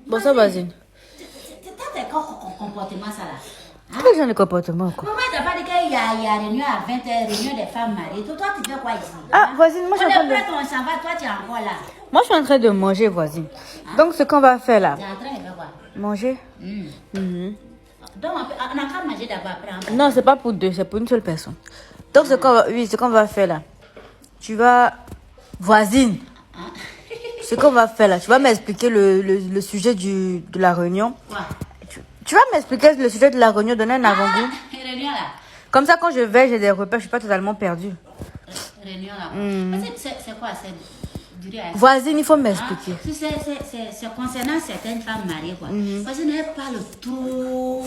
Bonsoir, voisine. T'as tes comportements, ça là. Quel genre de comportement, quoi? Pourquoi t'as pas dit qu'il y a réunion à 20h, réunion des femmes mariées? Toi, tu fais quoi ici? Ah, voisine, moi je suis en train de... On s'en va, toi, tu es encore là. Moi, je suis en train de manger, voisine. Donc, ce qu'on va faire là... Tu es en train de faire quoi? Manger. Donc, on a qu'à manger d'abord après. Non, c'est pas pour deux, c'est pour une seule personne. Donc, ce qu'on va faire là... Tu vas... Voisine. Ce qu'on va faire là, tu vas m'expliquer le sujet de la réunion. Quoi? Tu vas m'expliquer le sujet de la réunion, donner un avant-goût. Réunion là. Comme ça, quand je vais, j'ai des repères, je suis pas totalement perdue. Réunion là. C'est quoi? C'est duré à... Voisine, il faut m'expliquer. C'est concernant certaines femmes mariées, quoi. Voisine, elle parle trop.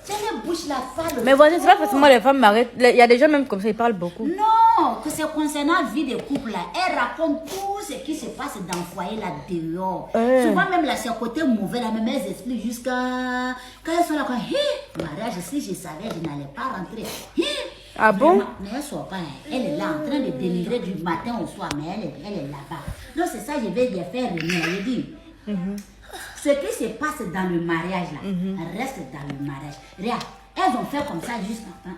C'est les bouches là, parle. Mais voisine, c'est pas forcément les femmes mariées. Il y a des gens même comme ça, ils parlent beaucoup. Non, que c'est concernant la vie des couples là. Elle raconte tout ce qui se passe dans le foyer là dehors. Souvent même là, c'est côté mauvais là, même elles expliquent jusqu'à... Quand elles sont là, mariage, si je savais, je n'allais pas rentrer. Ah bon? Mais elle ne sort pas, elle est là en train de dénigrer du matin au soir, mais elle est là-bas. Donc c'est ça, je vais lui faire revenir. Je dis, ce qui se passe dans le mariage là, reste dans le mariage. Regarde, elles ont fait comme ça jusqu'à temps.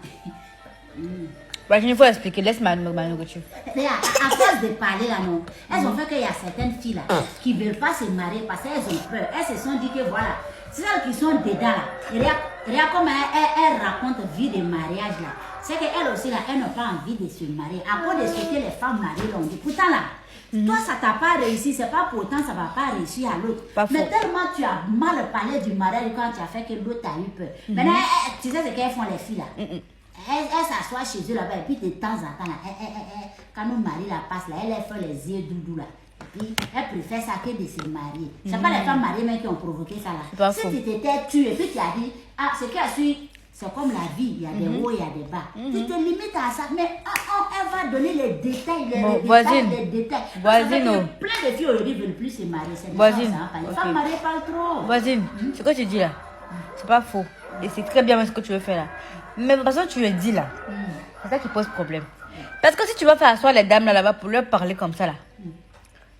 Il faut expliquer, laisse ma nourriture. Regarde, à force de parler là, non, elles ont fait qu'il y a certaines filles là qui ne veulent pas se marier parce qu'elles ont peur. Elles se sont dit que voilà, celles qui sont dedans là, regarde comment elles racontent vie de mariage là. C'est qu'elles aussi là, elles n'ont pas envie de se marier. À cause de ce que les femmes mariées l'ont dit. Pourtant là, toi ça t'a pas réussi, c'est pas pourtant ça va pas réussir à l'autre. Mais tellement tu as mal parlé du mariage quand tu as fait que l'autre a eu peur. Maintenant, tu sais ce qu'elles font les filles là. Elles s'assoient chez eux là-bas et puis de temps en temps là, quand nos maris la passent là, elles font les yeux doudous là. Et puis elles préfèrent ça que de se marier. C'est pas les femmes mariées mais qui ont provoqué ça là. Si tu t'étais tué et puis tu as dit, ah ce qui a su, c'est comme la vie, il y a des hauts, il y a des bas. Tu te limites à ça, mais elle va donner les détails, les détails. Voisine, plein de filles aujourd'hui ne veulent plus se marier. Voisine, les femmes mariées parlent trop. Voisine, ce que tu dis là, c'est pas faux. Et c'est très bien ce que tu veux faire là. Mais parce que tu le dis là, c'est ça qui pose problème. Parce que si tu vas faire asseoir les dames là-bas pour leur parler comme ça là,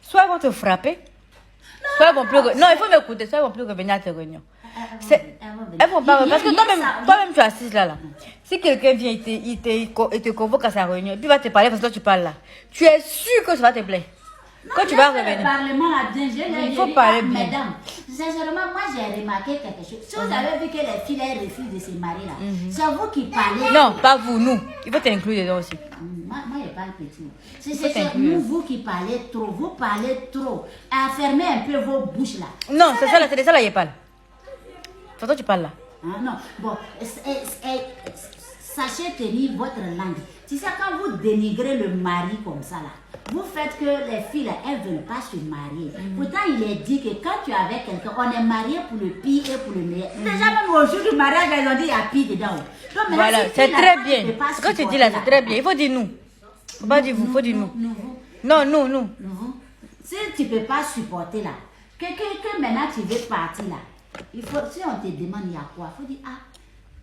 soit elles vont te frapper, soit elles vont plus... Non, il faut m'écouter, soit elles vont plus revenir à tes réunions. Elles vont pas... Parce que toi-même tu es assise là. Si quelqu'un vient, il te convoque à sa réunion, et puis il va te parler parce que toi tu parles là, tu es sûr que ça va te plaire. Quand tu vas revenir, il faut parler bien. Mesdames, sincèrement, moi j'ai remarqué quelque chose. Si vous avez vu que les filles refusent de se marier là, c'est vous qui parlez. Non, pas vous, nous. Il faut t'inclure dedans aussi. Moi, je parle petit. C'est vous qui parlez trop. Vous parlez trop. Fermez un peu vos bouches là. Non, c'est ça là, c'est de ça là, il parle. C'est toi tu parles là. Non, bon, sachez tenir votre langue. Tu sais, quand vous dénigrez le mari comme ça là, vous faites que les filles là, elles ne veulent pas se marier. Pourtant, il est dit que quand tu es avec quelqu'un, on est marié pour le pire et pour le meilleur. Déjà, même au jour du mariage, ils ont dit il y a pire dedans. Donc, voilà, c'est très bien. Ce que tu dis là, c'est très bien. Il faut dire nous. Il faut pas dire vous, il faut dire nous. Non, nous. Si tu ne peux pas supporter là, que maintenant tu veux partir là, il faut, si on te demande il y a quoi, il faut dire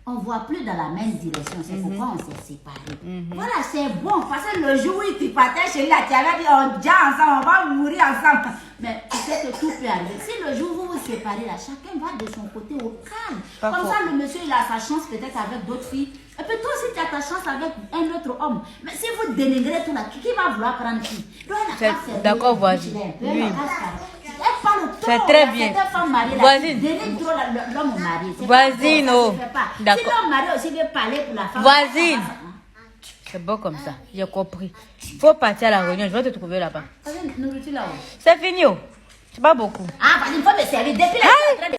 on ne voit plus dans la même direction, c'est pourquoi on s'est séparés. Voilà, c'est bon, parce que le jour où tu partais chez lui, tu avais dit on dîne ensemble, on va mourir ensemble. Mais tu sais que tout peut arriver. Si le jour où vous vous séparez là, chacun va de son côté au calme. Comme ça, le monsieur il a sa chance peut-être avec d'autres filles. Et puis toi aussi tu as ta chance avec un autre homme. Mais si vous dénigrez tout là, qui va vouloir prendre qui? D'accord, voisine. Oui. C'est très bien. Voisine. Voisine, oh. D'accord. Si l'homme marié aussi veut parler pour la femme. Voisine. C'est bon comme ça, j'ai compris. Il faut partir à la réunion, je vais te trouver là-bas. C'est fini, oh. C'est pas beaucoup. Ah, il faut me servir. Depuis la